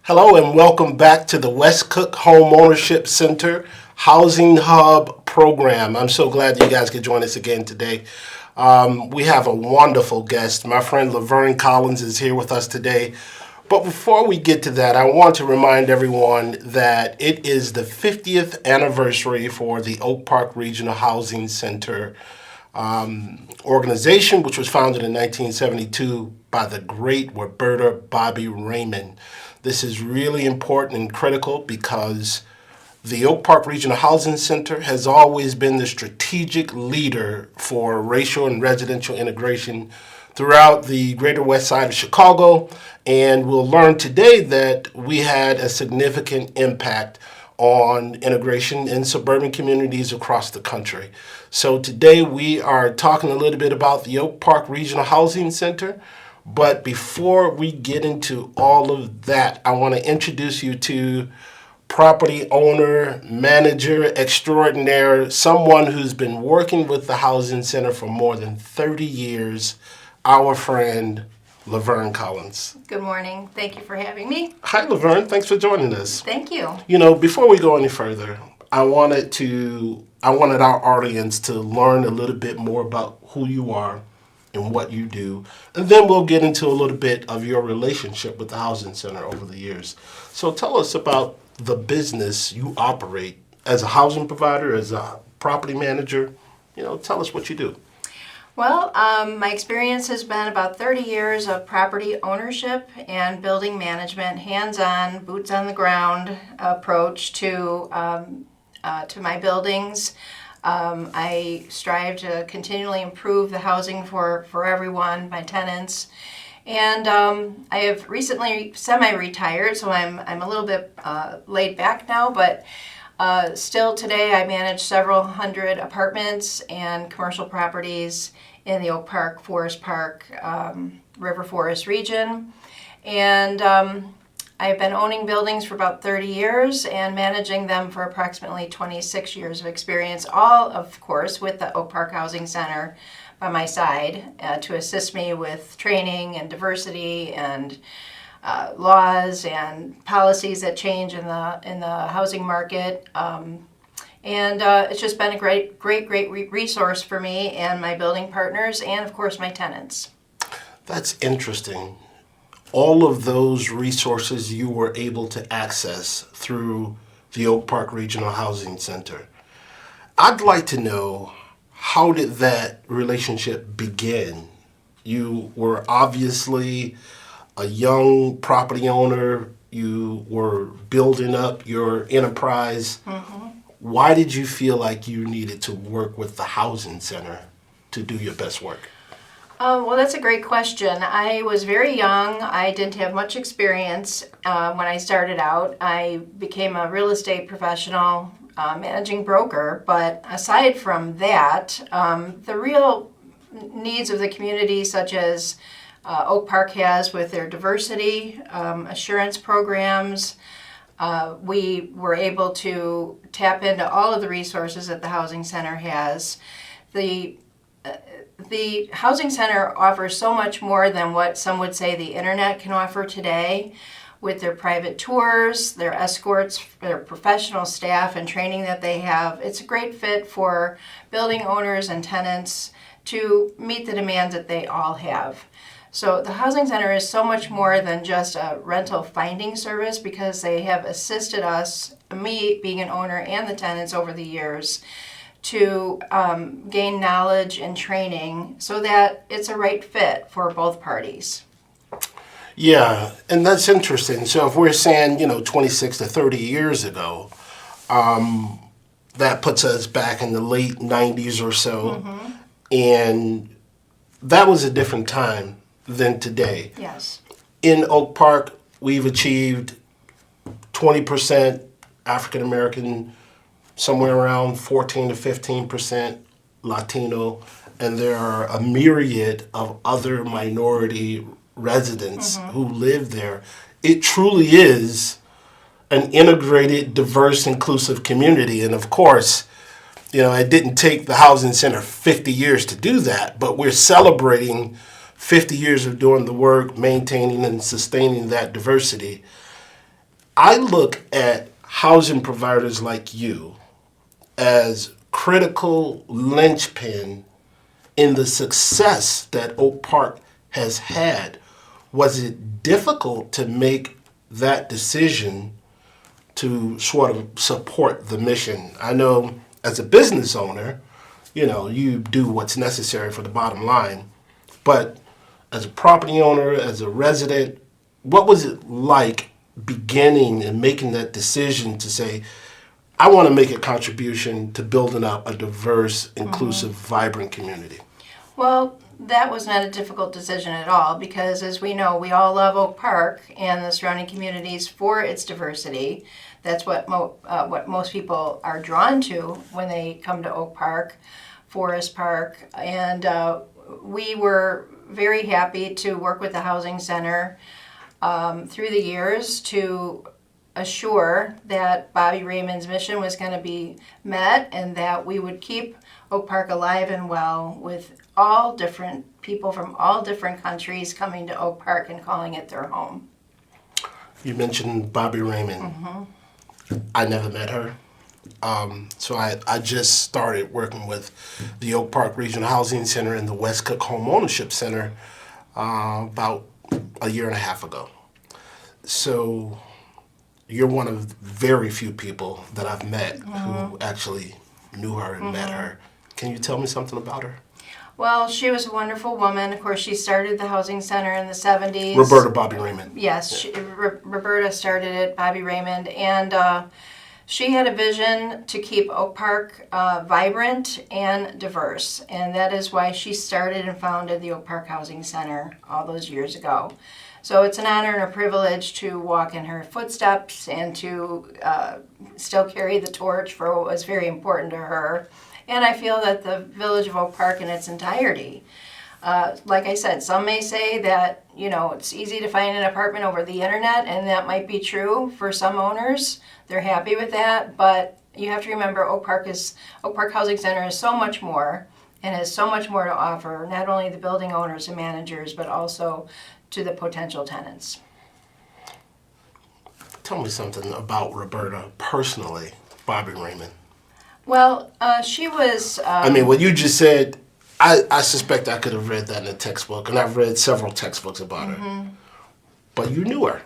Hello and welcome back to the West Cook Homeownership Center Housing Hub program. I'm so glad that you guys could join us again today. We have a wonderful guest. My friend Laverne Collins is here with us today. But before we get to that, I want to remind everyone that it is the 50th anniversary for the Oak Park Regional Housing Center organization, which was founded in 1972 by the great Roberta Bobby Raymond. This is really important and critical because the Oak Park Regional Housing Center has always been the strategic leader for racial and residential integration throughout the greater west side of Chicago. And we'll learn today that we had a significant impact on integration in suburban communities across the country. So today we are talking a little bit about the Oak Park Regional Housing Center. But before we get into all of that, I want to introduce you to property owner, manager extraordinaire, someone who's been working with the Housing Center for more than 30 years, our friend Laverne Collins. Good morning. Thank you for having me. Hi, Laverne. Thanks for joining us. Thank you. You know, before we go any further, I wanted our audience to learn a little bit more about who you are and what you do, and then we'll get into a little bit of your relationship with the Housing Center over the years. So tell us about the business you operate as a housing provider, as a property manager. Tell us what you do. Well, my experience has been about 30 years of property ownership and building management, hands-on, boots on the ground approach to my buildings. I strive to continually improve the housing for everyone, my tenants. And I have recently semi-retired, so I'm a little bit laid back now, but still today I manage several hundred apartments and commercial properties in the Oak Park, Forest Park, River Forest region. And I've been owning buildings for about 30 years and managing them for approximately 26 years of experience, all, of course, with the Oak Park Housing Center by my side to assist me with training and diversity and laws and policies that change in the housing market. And it's just been a great resource for me and my building partners and, of course, my tenants. That's interesting. All of those resources you were able to access through the Oak Park Regional Housing Center. I'd like to know, how did that relationship begin? You were obviously a young property owner. You were building up your enterprise. Mm-hmm. Why did you feel like you needed to work with the Housing Center to do your best work? Well, that's a great question. I was very young. I didn't have much experience when I started out. I became a real estate professional, managing broker. But aside from that, the real needs of the community, such as Oak Park has with their diversity assurance programs, we were able to tap into all of the resources that the Housing Center has. The Housing Center offers so much more than what some would say the internet can offer today, with their private tours, their escorts, their professional staff and training that they have. It's a great fit for building owners and tenants to meet the demands that they all have. So the Housing Center is so much more than just a rental finding service, because they have assisted us, me being an owner and the tenants over the years, to gain knowledge and training so that it's a right fit for both parties. Yeah, and that's interesting. So if we're saying, 26 to 30 years ago, that puts us back in the late 90s or so. Mm-hmm. And that was a different time than today. Yes. In Oak Park, we've achieved 20% African American, somewhere around 14 to 15% Latino, and there are a myriad of other minority residents mm-hmm. who live there. It truly is an integrated, diverse, inclusive community. And of course, it didn't take the Housing Center 50 years to do that, but we're celebrating 50 years of doing the work, maintaining and sustaining that diversity. I look at housing providers like you as critical linchpin in the success that Oak Park has had. Was it difficult to make that decision to sort of support the mission? I know as a business owner, you do what's necessary for the bottom line, but as a property owner, as a resident, what was it like beginning and making that decision to say, I want to make a contribution to building up a diverse, inclusive, vibrant community? Well, that was not a difficult decision at all because, as we know, we all love Oak Park and the surrounding communities for its diversity. That's what most people are drawn to when they come to Oak Park, Forest Park, and we were very happy to work with the Housing Center through the years to assure that Bobby Raymond's mission was going to be met and that we would keep Oak Park alive and well with all different people from all different countries coming to Oak Park and calling it their home. You mentioned Bobby Raymond. I never met her. So I just started working with the Oak Park Regional Housing Center and the West Cook Homeownership Center about a year and a half ago. So you're one of very few people that I've met who actually knew her and met her. Can you tell me something about her? Well, she was a wonderful woman. Of course, she started the Housing Center in the 70s. Roberta Bobby Raymond. Yes, Roberta started it, Bobby Raymond, and she had a vision to keep Oak Park vibrant and diverse, and that is why she started and founded the Oak Park Housing Center all those years ago. So it's an honor and a privilege to walk in her footsteps and to still carry the torch for what was very important to her. And I feel that the village of Oak Park in its entirety, like I said, some may say that, it's easy to find an apartment over the internet, and that might be true for some owners. They're happy with that, but you have to remember Oak Park Housing Center is so much more and has so much more to offer, not only the building owners and managers, but also to the potential tenants. Tell me something about Roberta personally, Bobby Raymond. Well, she was... I mean, what you just said, I suspect I could have read that in a textbook, and I've read several textbooks about her. But you knew her.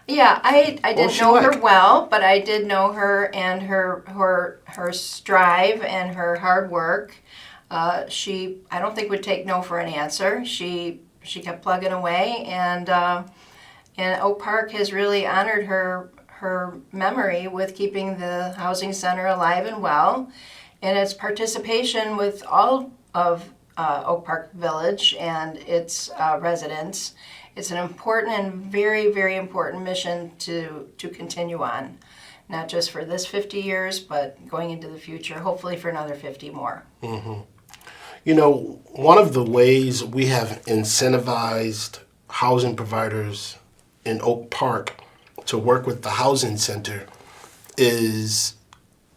Yeah, I didn't know her like? well, but I did know her and her strive and her hard work. I don't think would take no for an answer. She kept plugging away, and Oak Park has really honored her memory with keeping the housing center alive and well, and its participation with all of Oak Park Village and its residents. It's an important and very, very important mission to continue on, not just for this 50 years, but going into the future, hopefully for another 50 more. One of the ways we have incentivized housing providers in Oak Park to work with the housing center is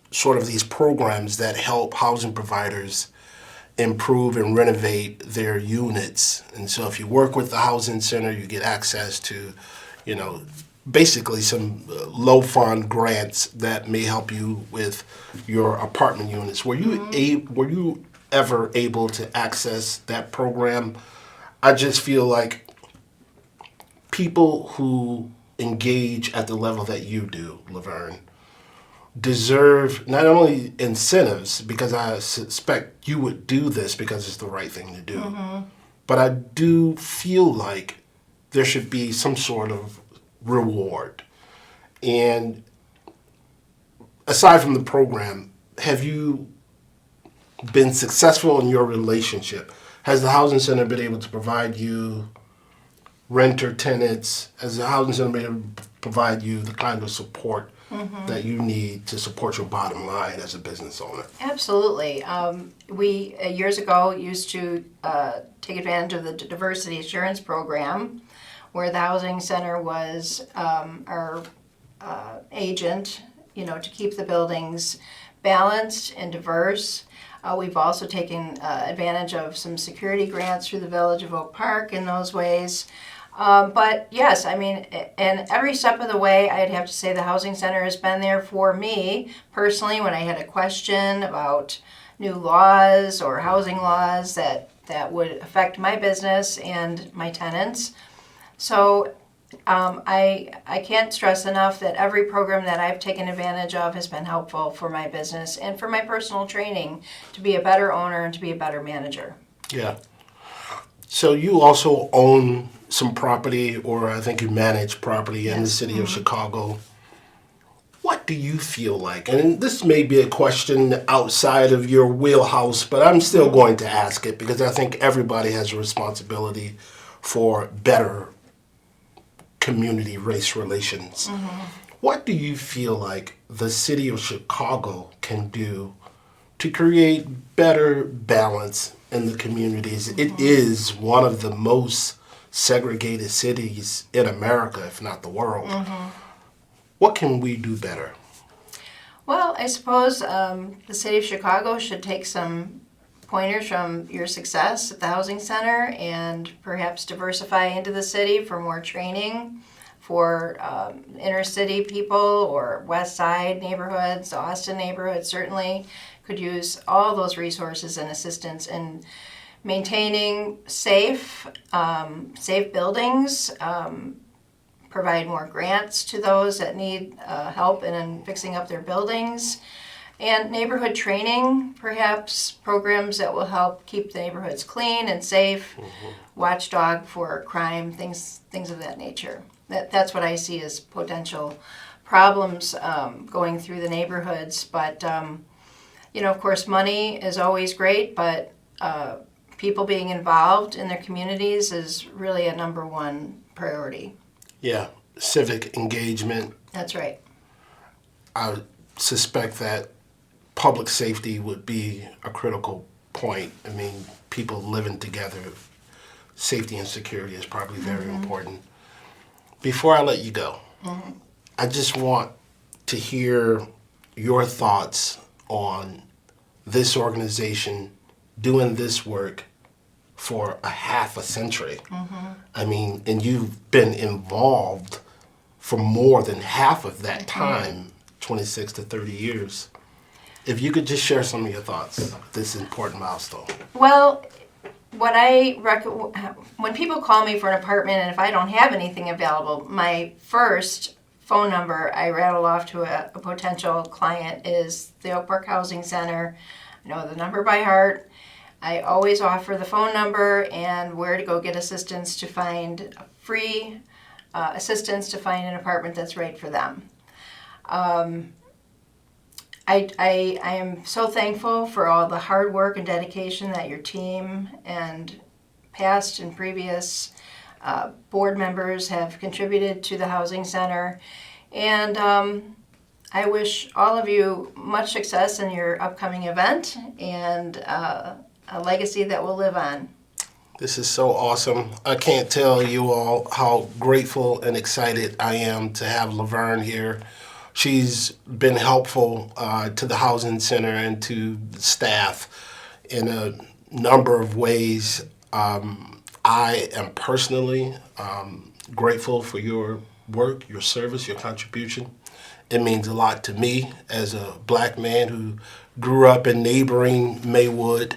sort of these programs that help housing providers improve and renovate their units. And so if you work with the housing center, you get access to, basically some low fund grants that may help you with your apartment units. Were you ever able to access that program? I just feel like people who engage at the level that you do, Laverne, deserve not only incentives, because I suspect you would do this because it's the right thing to do, but I do feel like there should be some sort of reward. And aside from the program, have you been successful in your relationship? Has the Housing Center been able to provide you renter tenants? Has the Housing Center been able to provide you the kind of support that you need to support your bottom line as a business owner? Absolutely. We, years ago, used to take advantage of the diversity assurance program, where the Housing Center was our agent, to keep the buildings balanced and diverse. We've also taken advantage of some security grants through the Village of Oak Park in those ways. But yes, I mean, and every step of the way, I'd have to say the Housing Center has been there for me personally when I had a question about new laws or housing laws that would affect my business and my tenants. So I can't stress enough that every program that I've taken advantage of has been helpful for my business and for my personal training to be a better owner and to be a better manager. Yeah. So you also own some property, or I think you manage property in the Yes. city of Chicago. What do you feel like? And this may be a question outside of your wheelhouse, but I'm still going to ask it because I think everybody has a responsibility for better community race relations. What do you feel like the city of Chicago can do to create better balance in the communities? It is one of the most segregated cities in America, if not the world. What can we do better? Well, I suppose the city of Chicago should take some pointers from your success at the Housing Center and perhaps diversify into the city for more training for inner city people or West Side neighborhoods, the Austin neighborhood certainly could use all those resources and assistance in maintaining safe buildings, provide more grants to those that need help in fixing up their buildings, and neighborhood training, perhaps programs that will help keep the neighborhoods clean and safe, watchdog for crime, things of that nature. That's what I see as potential problems going through the neighborhoods. But of course, money is always great, but people being involved in their communities is really a number one priority. Yeah, civic engagement. That's right. I suspect that public safety would be a critical point. I mean, people living together, safety and security is probably very important. Before I let you go, I just want to hear your thoughts on this organization doing this work for a half a century. I mean, and you've been involved for more than half of that time, 26 to 30 years. If you could just share some of your thoughts, this important milestone. Well, when people call me for an apartment and if I don't have anything available, my first phone number I rattle off to a potential client is the Oak Park Housing Center. I know the number by heart. I always offer the phone number and where to go get assistance to find free assistance to find an apartment that's right for them. I am so thankful for all the hard work and dedication that your team and past and previous board members have contributed to the Housing Center. And I wish all of you much success in your upcoming event and a legacy that will live on. This is so awesome. I can't tell you all how grateful and excited I am to have Laverne here. She's been helpful to the Housing Center and to staff in a number of ways. I am personally grateful for your work, your service, your contribution. It means a lot to me as a black man who grew up in neighboring Maywood.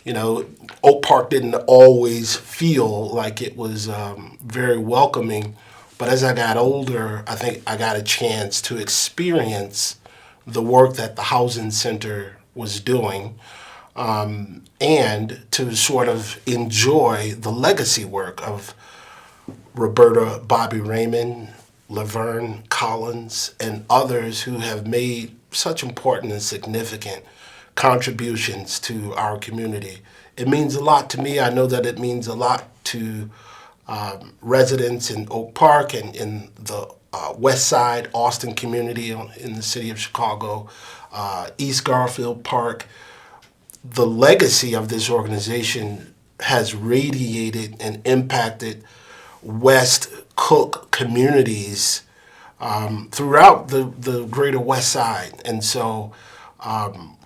Oak Park didn't always feel like it was very welcoming. But as I got older, I think I got a chance to experience the work that the Housing Center was doing and to sort of enjoy the legacy work of Roberta Bobby Raymond, Laverne Collins, and others who have made such important and significant contributions to our community. It means a lot to me. I know that it means a lot to residents in Oak Park and in the West Side Austin community in the city of Chicago, East Garfield Park. The legacy of this organization has radiated and impacted West Cook communities throughout the greater West Side. And so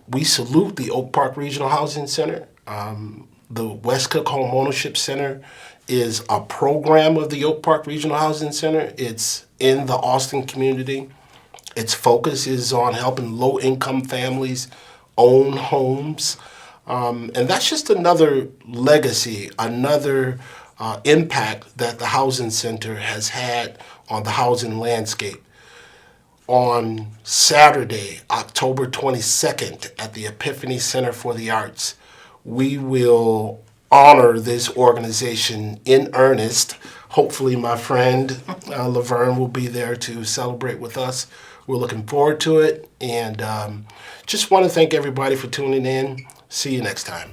we salute the Oak Park Regional Housing Center, the West Cook Homeownership Center, is a program of the Oak Park Regional Housing Center. It's in the Austin community. Its focus is on helping low-income families own homes. And that's just another legacy, another impact that the Housing Center has had on the housing landscape. On Saturday, October 22nd, at the Epiphany Center for the Arts, we will honor this organization in earnest. Hopefully, my friend Laverne will be there to celebrate with us. We're looking forward to it, and just want to thank everybody for tuning in. See you next time.